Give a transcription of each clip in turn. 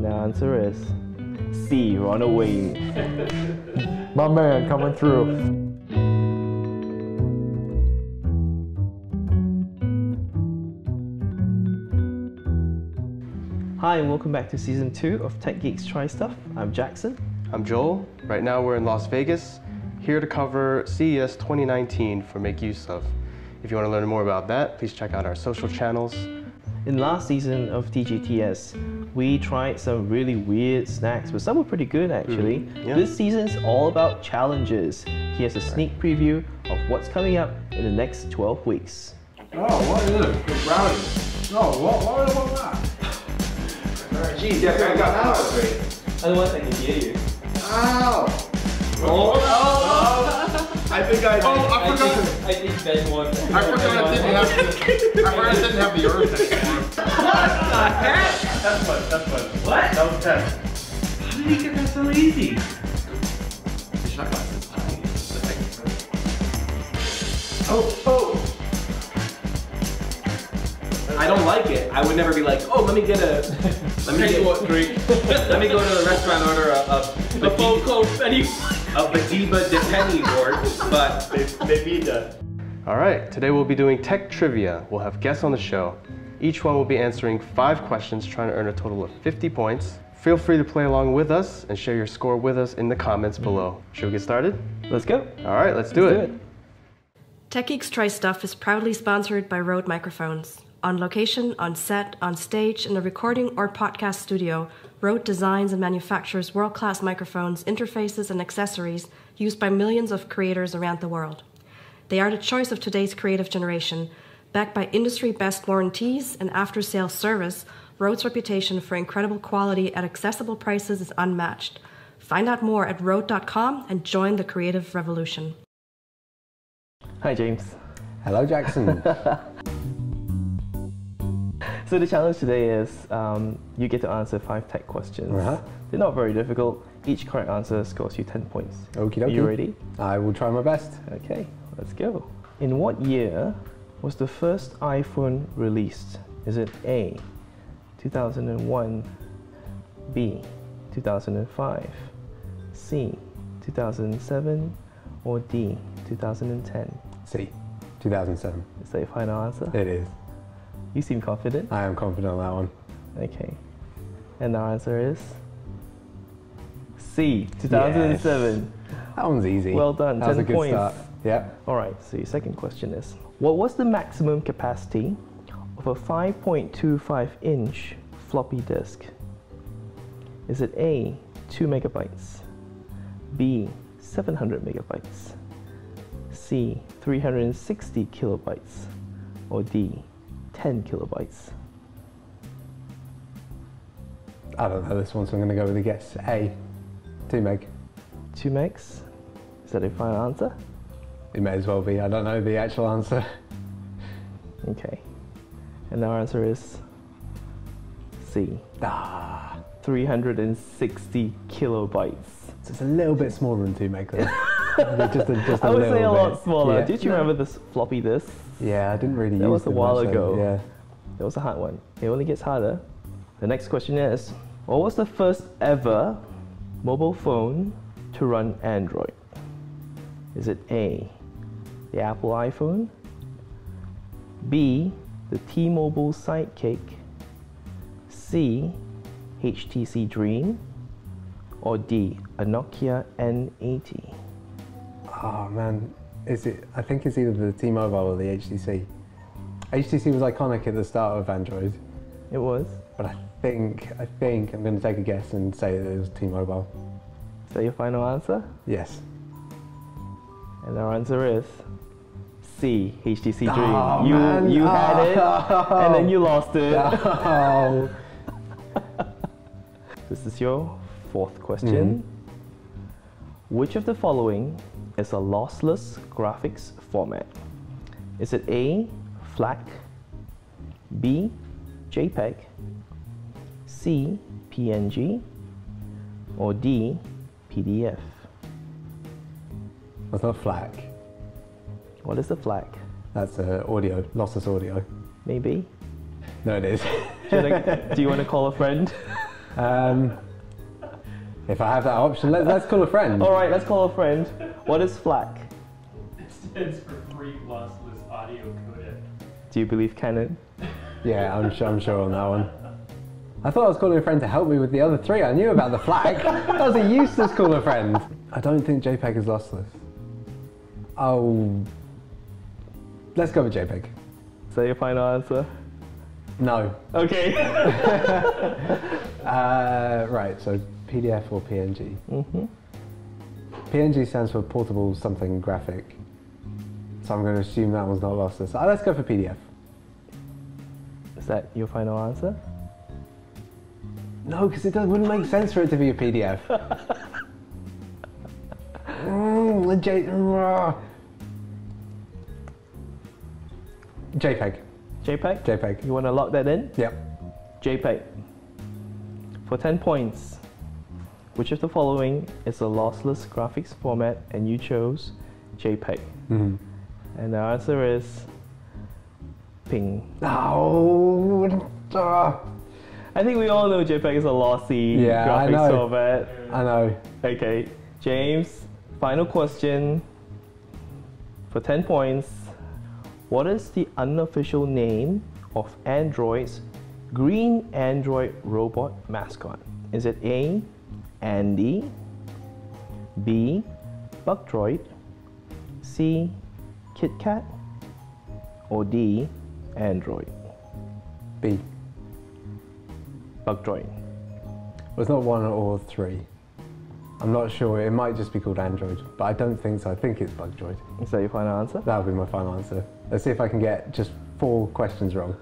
And the answer is C, Ronald Wayne. My man coming through. Hi and welcome back to Season 2 of Tech Geeks Try Stuff. I'm Jackson. I'm Joel. Right now we're in Las Vegas, here to cover CES 2019 for Make Use Of. If you want to learn more about that, please check out our social channels. In last season of TGTS, we tried some really weird snacks, but some were pretty good actually. Yeah. This season's all about challenges. Here's a sneak preview of what's coming up in the next 12 weeks. Oh, what is it? The brownies. No, what was that? Jeez, yeah, I got that. Otherwise I can hear you. Ow! Oh! I think I forgot. I think Ben won. I forgot I didn't have the earth anymore. What the heck? That's fun. What? That was 10. How did he get that so easy? The shot glass is tiny. Oh! I don't like it. I would never be like, oh, let me get a drink. Let me go to the restaurant and order a full course menu. A Badiba de Penny board, but Bebida. All right, today we'll be doing tech trivia. We'll have guests on the show. Each one will be answering 5 questions, trying to earn a total of 50 points. Feel free to play along with us and share your score with us in the comments below. Should we get started? Let's go. All right, let's do it. Tech Geeks Try Stuff is proudly sponsored by Røde microphones. On location, on set, on stage, in a recording or podcast studio, Røde designs and manufactures world-class microphones, interfaces, and accessories used by millions of creators around the world. They are the choice of today's creative generation. Backed by industry-best warranties and after-sales service, Røde's reputation for incredible quality at accessible prices is unmatched. Find out more at Røde.com and join the creative revolution. Hi James. Hello, Jackson. So the challenge today is you get to answer 5 tech questions. They're not very difficult. Each correct answer scores you 10 points. Okie dokie. Are you ready? I will try my best. Okay, let's go. In what year was the first iPhone released? Is it A, 2001, B, 2005, C, 2007, or D, 2010? C, 2007. Is that your final answer? It is. You seem confident. I am confident on that one. Okay. And our answer is C, 2007. Yes. That one's easy. Well done, that was 10 a good points. Start. Yeah. All right, so your second question is, what was the maximum capacity of a 5.25-inch floppy disk? Is it A, 2 megabytes, B, 700 megabytes, C, 360 kilobytes, or D, 10 kilobytes? I don't know this one, so I'm going to go with a guess. A, 2 meg. 2 megs? Is that a final answer? It may as well be. I don't know the actual answer. Okay. And our answer is C. 360 kilobytes. So it's a little bit smaller than 2 meg then. just I would say a lot bit. smaller. Yeah. Did you remember this floppy disk? Yeah, I didn't really use That was a them while much, ago. Yeah. That was a hard one. It only gets harder. The next question is, what was the first ever mobile phone to run Android? Is it A, the Apple iPhone, B, the T-Mobile Sidekick, C, HTC Dream, or D, a Nokia N80? Oh man, I think it's either the T-Mobile or the HTC. HTC was iconic at the start of Android. It was. But I think I'm going to take a guess and say that it was T-Mobile. Is that your final answer? Yes. And our answer is C, HTC Dream. Oh, you man. you had it, and then you lost it. Oh. This is your 4th question. Which of the following is a lossless graphics format? Is it A, FLAC, B, JPEG, C, PNG, or D, PDF? That's not FLAC. What is the FLAC? That's audio, lossless audio. Maybe? No, it is. Do you want to call a friend? If I have that option, let's call a friend. All right, let's call a friend. What is FLAC? It stands for Free Lossless Audio Codec. Do you believe Canon? Yeah, I'm sure on that one. I thought I was calling a friend to help me with the other three. I knew about the FLAC. That was a useless call a friend. I don't think JPEG is lossless. Oh, let's go with JPEG. Is that your final answer? No. Okay. Right, so PDF or PNG? PNG stands for portable something graphic. So I'm going to assume that one's not lossless. Let's go for PDF. Is that your final answer? No, because it wouldn't make sense for it to be a PDF. JPEG. JPEG? JPEG. You want to lock that in? Yep. JPEG. For 10 points, which of the following is a lossless graphics format and you chose JPEG? And the answer is ping. Oh. I think we all know JPEG is a lossy I graphics know. format. I know. Okay, James, final question. For 10 points, what is the unofficial name of Android's green Android robot mascot? Is it A, Andy, B, Bugdroid, C, KitKat, or D, Android? B. Bugdroid. Well, it's not one or three. I'm not sure. It might just be called Android, but I don't think so. I think it's Bugdroid. Is that your final answer? That would be my final answer. Let's see if I can get just 4 questions wrong.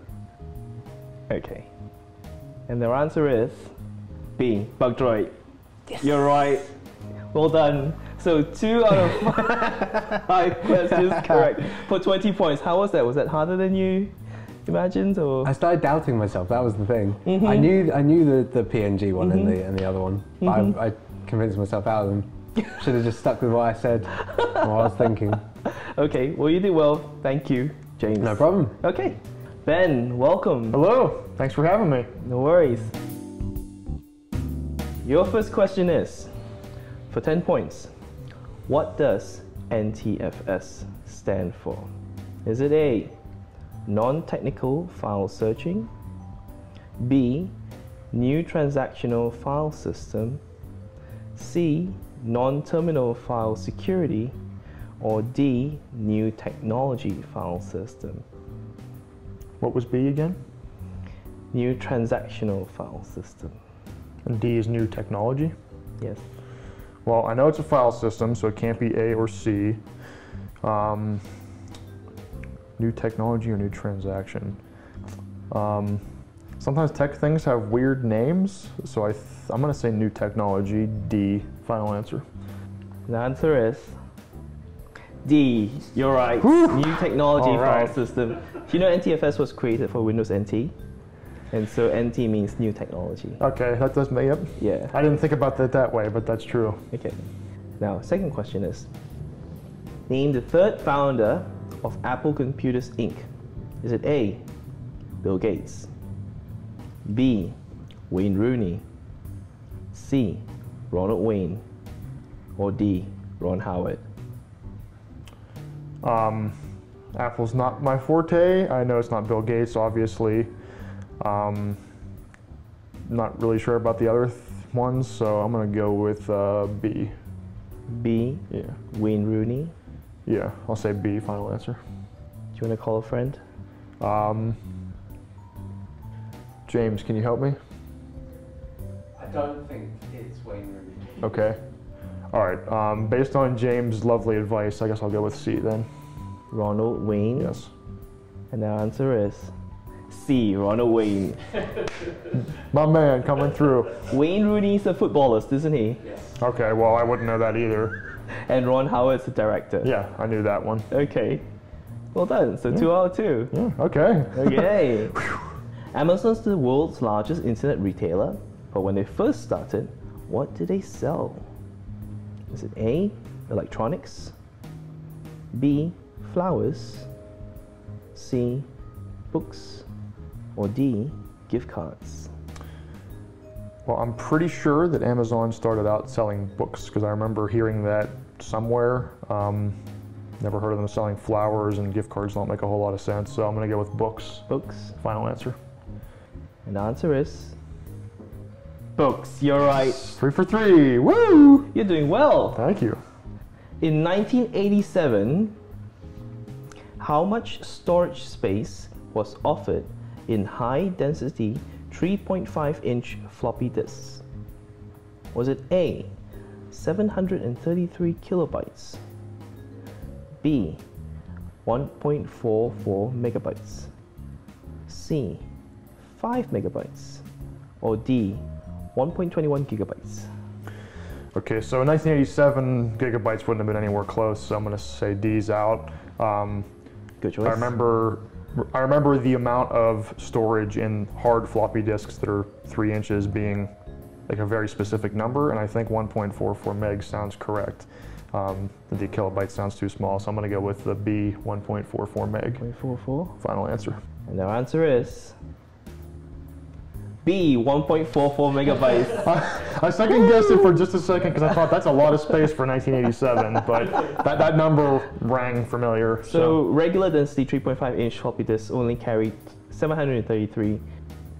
Okay. And their answer is B, Bugdroid. Yes. You're right. Well done. So 2 out of 5 questions correct for 20 points. How was that? Was that harder than you imagined, or? I started doubting myself. That was the thing. I knew the PNG one and the other one, but I convinced myself out of them. Should have just stuck with what I said, what I was thinking. Okay. Well, you did well. Thank you, James. No problem. Okay. Ben, welcome. Hello. Thanks for having me. No worries. Your first question is, for 10 points, what does NTFS stand for? Is it A, non-technical file searching, B, new transactional file system, C, non-terminal file security, or D, new technology file system? What was B again? New transactional file system. And D is new technology? Yes. Well, I know it's a file system, so it can't be A or C. New technology or new transaction. Sometimes tech things have weird names, so I'm gonna say new technology, D, final answer. The answer is D. You're right. Whew. New technology All right. file system. Do you know NTFS was created for Windows NT? And so NT means new technology. Okay, that does me up. Yeah. I didn't think about that that way, but that's true. Okay. Now, second question is, name the third founder of Apple Computers Inc. Is it A, Bill Gates, B, Wayne Rooney, C, Ronald Wayne, or D, Ron Howard? Apple's not my forte. I know it's not Bill Gates, obviously. Not really sure about the other ones, so I'm gonna go with B. B, Yeah. Wayne Rooney. Yeah, I'll say B, final answer. Do you want to call a friend? James, can you help me? I don't think it's Wayne Rooney. Okay. All right, based on James' lovely advice, I guess I'll go with C then. Ronald Wayne. Yes. And the answer is C, Ronald Wayne. My man coming through. Wayne Rooney's a footballer, isn't he? Yes. Okay, well, I wouldn't know that either. And Ron Howard's the director. Yeah, I knew that one. Okay. Well done. So 2 out of 2. Yeah, okay. Okay. Amazon's the world's largest internet retailer, but when they first started, what did they sell? Is it A, electronics, B, flowers, C, books, or D, gift cards? Well, I'm pretty sure that Amazon started out selling books because I remember hearing that somewhere. Never heard of them selling flowers, and gift cards don't make a whole lot of sense, so I'm going to go with books. Books. Final answer. And the answer is books. You're right. 3 for 3. Woo! You're doing well. Thank you. In 1987, how much storage space was offered in high-density 3.5-inch floppy disks? Was it A, 733 kilobytes, B, 1.44 megabytes, C, 5 megabytes, or D, 1.21 gigabytes? Okay, so in 1987, gigabytes wouldn't have been anywhere close, so I'm going to say D's out. Good choice. I remember the amount of storage in hard floppy disks that are 3 inches being like a very specific number, and I think 1.44 meg sounds correct. The kilobyte sounds too small, so I'm going to go with the B, 1.44 meg. 1.44. Final answer. And the answer is B, 1.44 megabytes. I second guessed it for just a second because I thought that's a lot of space for 1987, but that number rang familiar. So regular density 3.5-inch floppy disks only carried 733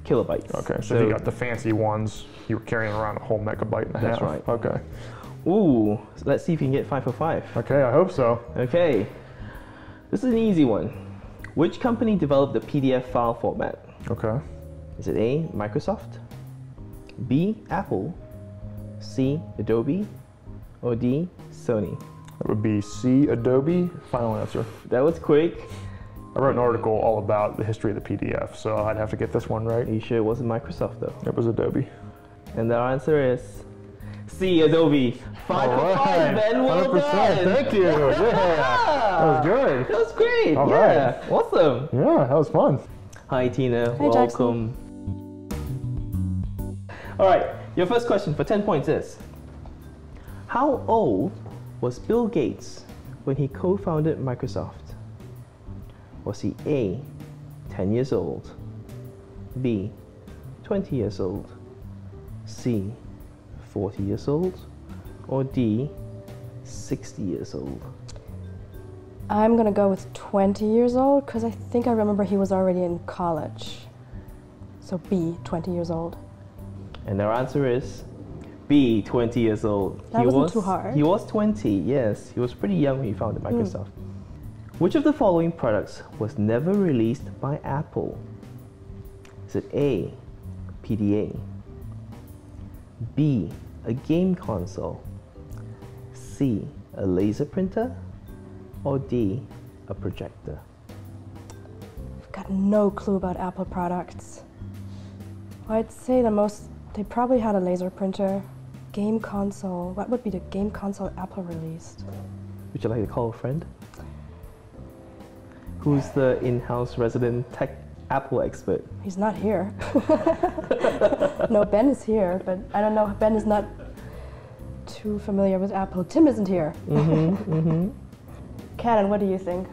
kilobytes. Okay, so if you got the fancy ones, you were carrying around a whole megabyte and a half. That's right. Okay. Ooh, so let's see if you can get 5 for 5. Okay, I hope so. Okay, this is an easy one. Which company developed the PDF file format? Okay. Is it A, Microsoft, B, Apple, C, Adobe, or D, Sony? That would be C, Adobe. Final answer. That was quick. I wrote an article all about the history of the PDF, so I'd have to get this one right. Are you sure it wasn't Microsoft though? It was Adobe. And the answer is C, Adobe. 5 for 5, Ben. Well 100%. done. Thank you. Yeah. That was good. That was great. All yeah. right. Awesome. Yeah, that was fun. Hi, Tina. Hi, Welcome. All right. Your first question for 10 points is: how old was Bill Gates when he co-founded Microsoft? Was he A, 10 years old, B, 20 years old, C, 40 years old, or D, 60 years old? I'm gonna go with 20 years old because I think I remember he was already in college. So B, 20 years old. And our answer is B, 20 years old. That wasn't too hard. He was 20, yes. He was pretty young when he founded Microsoft. Which of the following products was never released by Apple? Is it A, PDA, B, a game console, C, a laser printer, or D, a projector? I've got no clue about Apple products. I'd say they probably had a laser printer. Game console, what would be the game console Apple released? Would you like to call a friend? Who's the in-house resident tech Apple expert? He's not here. No, Ben is here, but I don't know, Ben is not too familiar with Apple. Tim isn't here. Cannon, what do you think?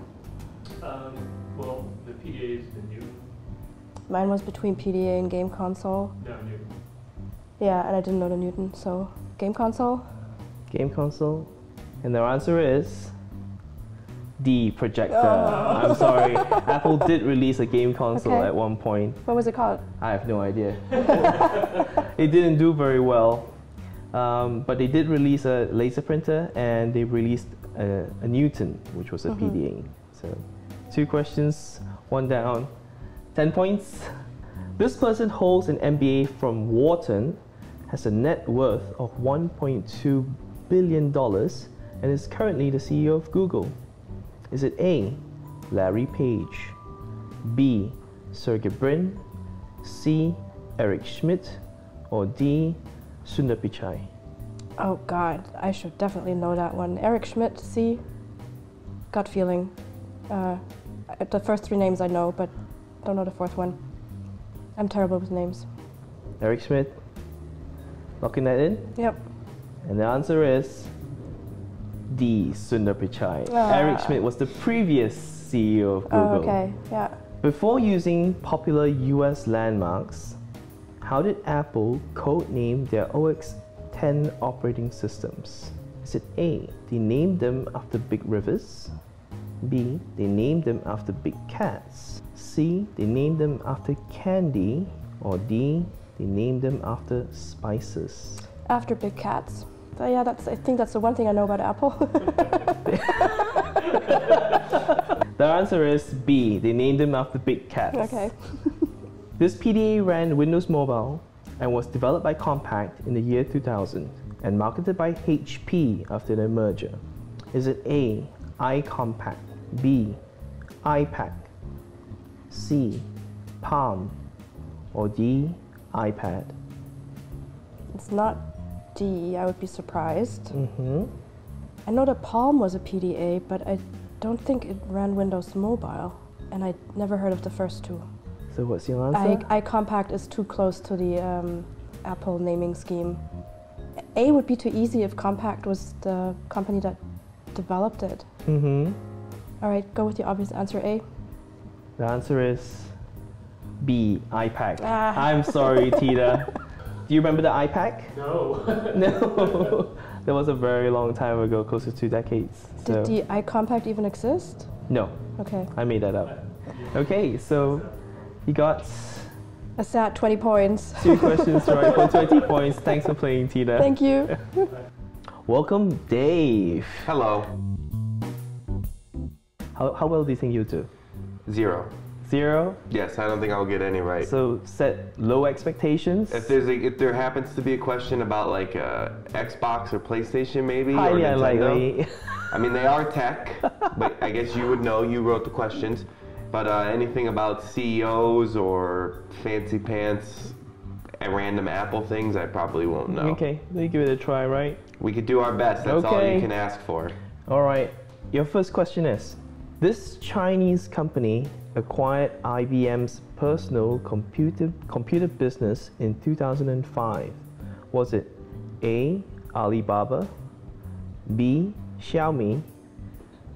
Well, the PDA is the new. Mine was between PDA and game console. No, new. Yeah, and I didn't know the Newton, so game console? Game console. And their answer is D, projector. I'm sorry. Apple did release a game console Okay. at one point. What was it called? I have no idea. It didn't do very well. But they did release a laser printer and they released a Newton, which was a PDA. So 2 questions, 1 down. 10 points. This person holds an MBA from Wharton, has a net worth of $1.2 billion, and is currently the CEO of Google. Is it A, Larry Page, B, Sergey Brin, C, Eric Schmidt, or D, Sundar Pichai? Oh God, I should definitely know that one. Eric Schmidt, C. Gut feeling. The first 3 names I know, but don't know the 4th one. I'm terrible with names. Eric Schmidt, locking that in? Yep. And the answer is D, Sundar Pichai. Ah. Eric Schmidt was the previous CEO of Google. Oh, okay, yeah. Before using popular US landmarks, How did Apple codename their OS X operating systems? Is it A, they named them after big rivers? B, they named them after big cats? C, they named them after candy? Or D, they named them after spices? After big cats. So yeah, I think that's the one thing I know about Apple. The answer is B, they named them after big cats. Okay. This PDA ran Windows Mobile and was developed by Compaq in the year 2000 and marketed by HP after their merger. Is it A, iCompact, B, iPad, C, Palm, or D, iPad? It's not D, I would be surprised. I know the Palm was a PDA, but I don't think it ran Windows Mobile, and I never heard of the first two. So what's your answer? iCompact is too close to the Apple naming scheme. A would be too easy if Compaq was the company that developed it. All right, go with the obvious answer, A. The answer is B, iPad. Ah. I'm sorry, Tita. Do you remember the iPad? No. No. That was a very long time ago, close to 2 decades. Did the iCompact even exist? No, Okay. I made that up. Okay, so you got A sad 20 points. 2 questions right for 20 points. Thanks for playing, Tita. Thank you. Welcome, Dave. Hello. How well do you think you'll do? 0. 0? Yes, I don't think I'll get any right. So set low expectations. If there happens to be a question about like Xbox or PlayStation maybe, Highly or Nintendo, unlikely. I mean they are tech, but I guess you would know, you wrote the questions. But anything about CEOs or fancy pants and random Apple things, I probably won't know. Okay, let me give it a try, right? We could do our best, that's all Okay. you can ask for. All right, your first question is, this Chinese company acquired IBM's personal computer business in 2005. Was it A, Alibaba, B, Xiaomi,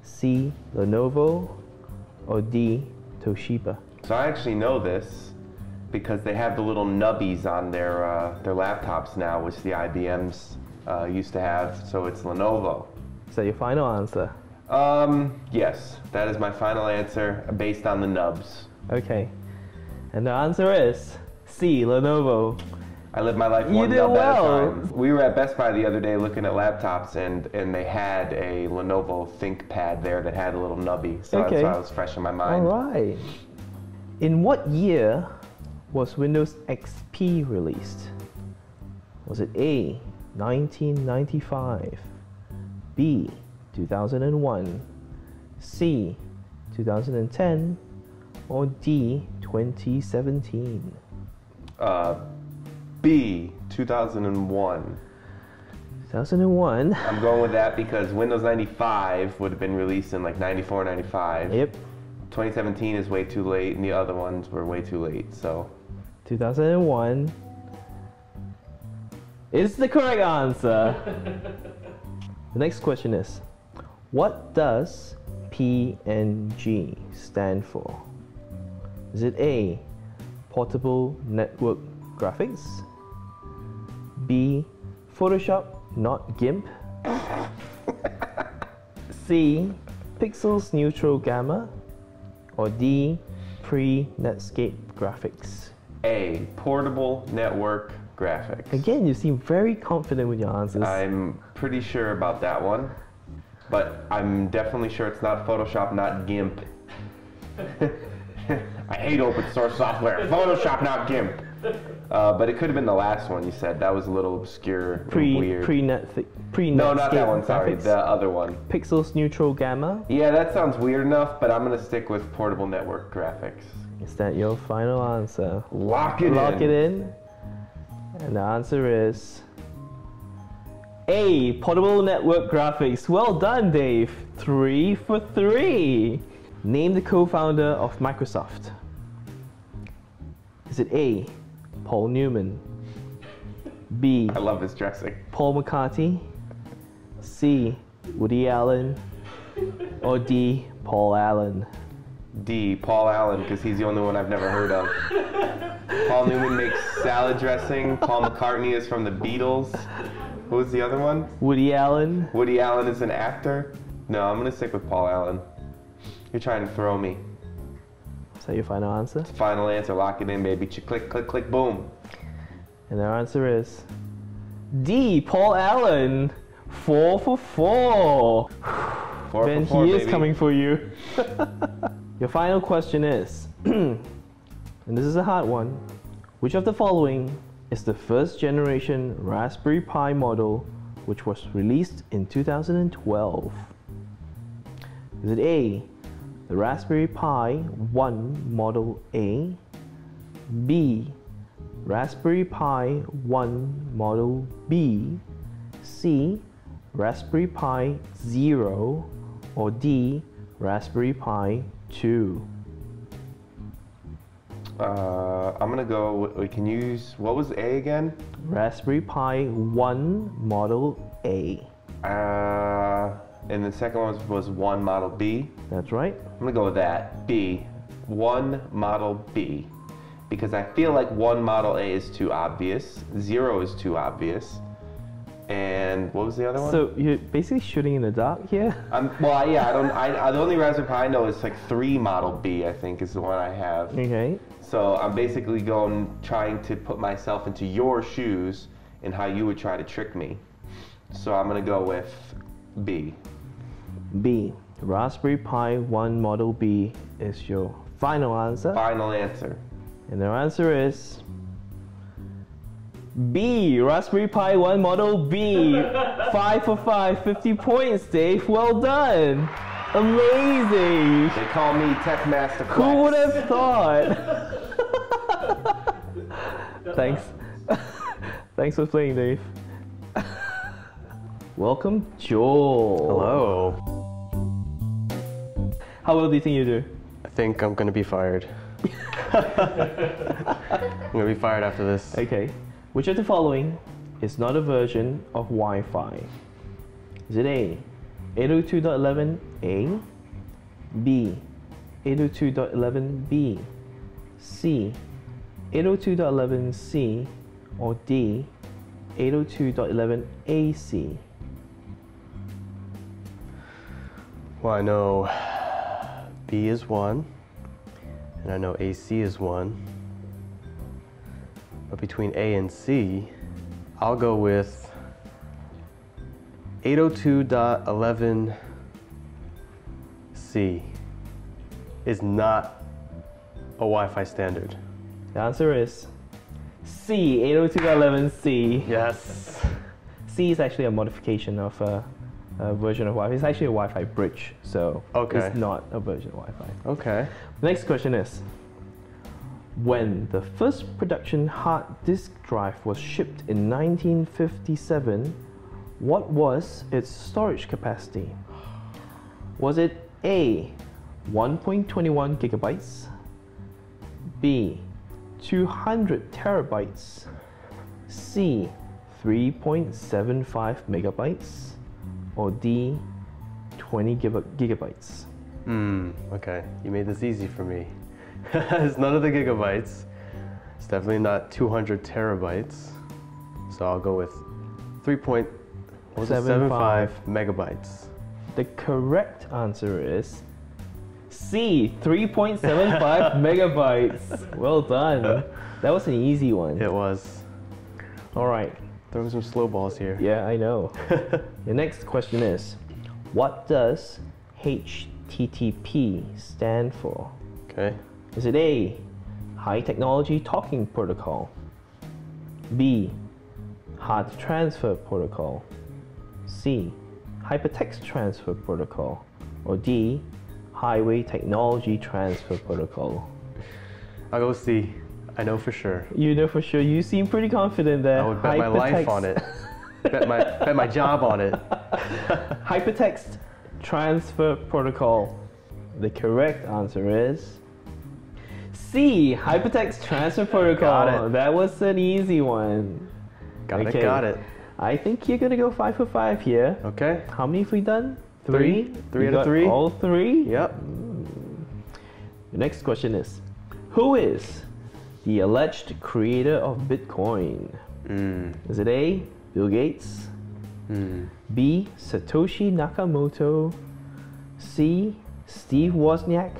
C, Lenovo, or D, Toshiba? So I actually know this because they have the little nubbies on their laptops now, which the IBMs used to have, so it's Lenovo. Is that your final answer? Yes, that is my final answer based on the nubs. Okay, and the answer is C, Lenovo. I live my life You one did nub at a well. time. We were at Best Buy the other day looking at laptops, and they had a Lenovo ThinkPad there that had a little nubby, so Okay. that's why it was fresh in my All mind. right. In what year was Windows XP released? Was it A, 1995, B, 2001, C, 2010, or D, 2017? B, 2001. 2001. I'm going with that because Windows 95 would have been released in like 94, 95. Yep, 2017 is way too late, and the other ones were way too late, so. 2001 is the correct answer. The next question is, what does PNG stand for? Is it A, Portable Network Graphics, B, Photoshop, not GIMP, C, Pixels Neutral Gamma, or D, Pre-Netscape Graphics? A, Portable Network Graphics. Again, you seem very confident with your answers. I'm pretty sure about that one, but I'm definitely sure it's not Photoshop, not GIMP. I hate open source software. Photoshop, not GIMP. But it could have been the last one you said. That was a little obscure and weird. No, not that one, sorry. The other one. Pixels Neutral Gamma. Yeah, that sounds weird enough, but I'm going to stick with Portable Network Graphics. Is that your final answer? Lock it in. Lock it in. And the answer is A, Portable Network Graphics. Well done, Dave. 3 for 3. Name the co-founder of Microsoft. Is it A, Paul Newman, B, I love his dressing. Paul McCartney, C, Woody Allen, or D, Paul Allen? D, Paul Allen, because he's the only one I've never heard of. Paul Newman makes salad dressing. Paul McCartney is from the Beatles. Who was the other one? Woody Allen. Woody Allen is an actor? No, I'm going to stick with Paul Allen. You're trying to throw me. Is that your final answer? Final answer, lock it in, baby. Click, click, click, boom. And our answer is D, Paul Allen. 4 for 4. 4 Ben, for 4, he is baby. coming for you. Your final question is, and this is a hard one, which of the following is the first generation Raspberry Pi model which was released in 2012? Is it A, the Raspberry Pi 1 Model A, B, Raspberry Pi 1 Model B, C, Raspberry Pi 0, or D, Raspberry Pi 2? I'm gonna go, we can use, what was A again? Raspberry Pi 1 Model A. And the second one was 1 Model B. That's right. I'm gonna go with that, B. 1 Model B. Because I feel like 1 Model A is too obvious, 0 is too obvious. And what was the other one? So you're basically shooting in the dark here? Well, yeah, the only Raspberry Pi I know is like 3 Model B, I think, is the one I have. Okay. So I'm basically trying to put myself into your shoes and how you would try to trick me. So I'm gonna go with B. B. Raspberry Pi 1 Model B is your final answer. Final answer. And their answer is B. Raspberry Pi 1 Model B. 5 for 5, 50 points, Dave. Well done. Amazing. They call me Tech Master Flex. Who would have thought? Thanks. Thanks for playing, Dave. Welcome, Joel. Hello. How well do you think you do? I think I'm gonna be fired. I'm gonna be fired after this. Okay. Which of the following is not a version of Wi-Fi? Is it A, 802.11a, B, 802.11b, C, 802.11c, or D, 802.11ac? Well, I know B is 1, and I know AC is 1. But between A and C, I'll go with 802.11c is not a Wi-Fi standard. The answer is C, 802.11c. Yes. C is actually a modification of a version of Wi-Fi. It's actually a Wi-Fi bridge, so Okay. it's not a version of Wi-Fi. Okay. The next question is, when the first production hard disk drive was shipped in 1957, what was its storage capacity? Was it A, 1.21 gigabytes, B, 200 terabytes, C, 3.75 megabytes, or D, 20 gigabytes? Okay. You made this easy for me. It's none of the gigabytes. It's definitely not 200 terabytes. So I'll go with 3.75 megabytes. The correct answer is C, 3.75 megabytes. Well done. That was an easy one. It was. All right. Throwing some slow balls here. Yeah, I know. The next question is, what does HTTP stand for? Okay. Is it A, High Technology Talking Protocol, B, Hard Transfer Protocol, C, Hypertext Transfer Protocol, or D, Highway Technology Transfer Protocol? I'll go C. I know for sure. You know for sure. You seem pretty confident there. I would bet my life on it. bet my job on it. Hypertext Transfer Protocol. The correct answer is C, Hypertext Transfer Protocol. Got it. That was an easy one. Got it. I think you're gonna go 5 for 5 here. Okay. How many have we done? Three. Three You out of got three. All 3? Yep. The next question is, who is the alleged creator of Bitcoin? Is it A, Bill Gates? B, Satoshi Nakamoto? C, Steve Wozniak?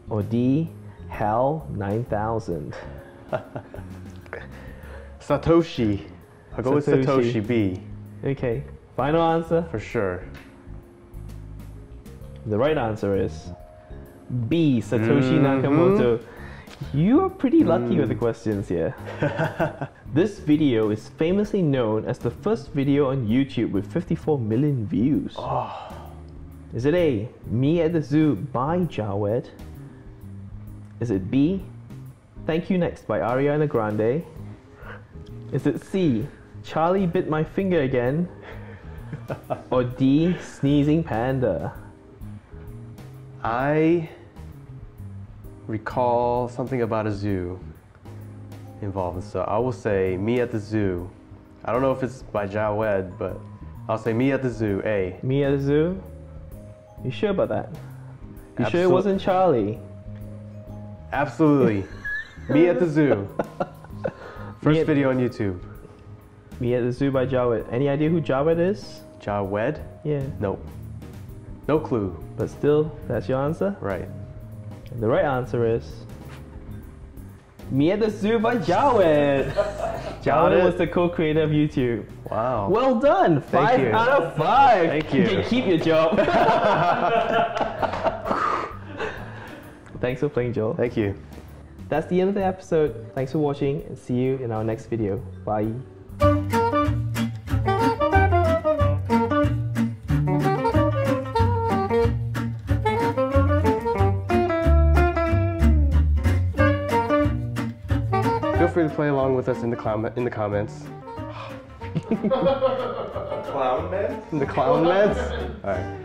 Or D, HAL 9000? Satoshi. I'll go with Satoshi B. Okay, final answer? For sure. The right answer is B, Satoshi Nakamoto. You are pretty lucky with the questions here. This video is famously known as the first video on YouTube with 54 million views. Is it A, Me at the Zoo by Jawed? Is it B, Thank You Next by Ariana Grande? Is it C, Charlie Bit My Finger Again? Or D, Sneezing Panda? I recall something about a zoo involved, so I will say Me at the Zoo. I don't know if it's by Jawed, but I'll say Me at the Zoo, A. Me at the Zoo? You sure about that? You sure it Absol- wasn't Charlie? Absolutely. Me at the Zoo. First video on YouTube. Me at the Zoo by Jawed. Any idea who Jawed is? Jawed? Yeah. Nope. No clue. But still, that's your answer? Right. And the right answer is Me at the Zoo by Jawed. Jawed was the co-creator of YouTube. Wow. Well done! Thank 5 you. out of 5! Thank you. can keep your job. Thanks for playing, Joel. Thank you. That's the end of the episode. Thanks for watching and see you in our next video. Bye. Feel free to play along with us in the comments. Clown man? In the clown meds? Alright.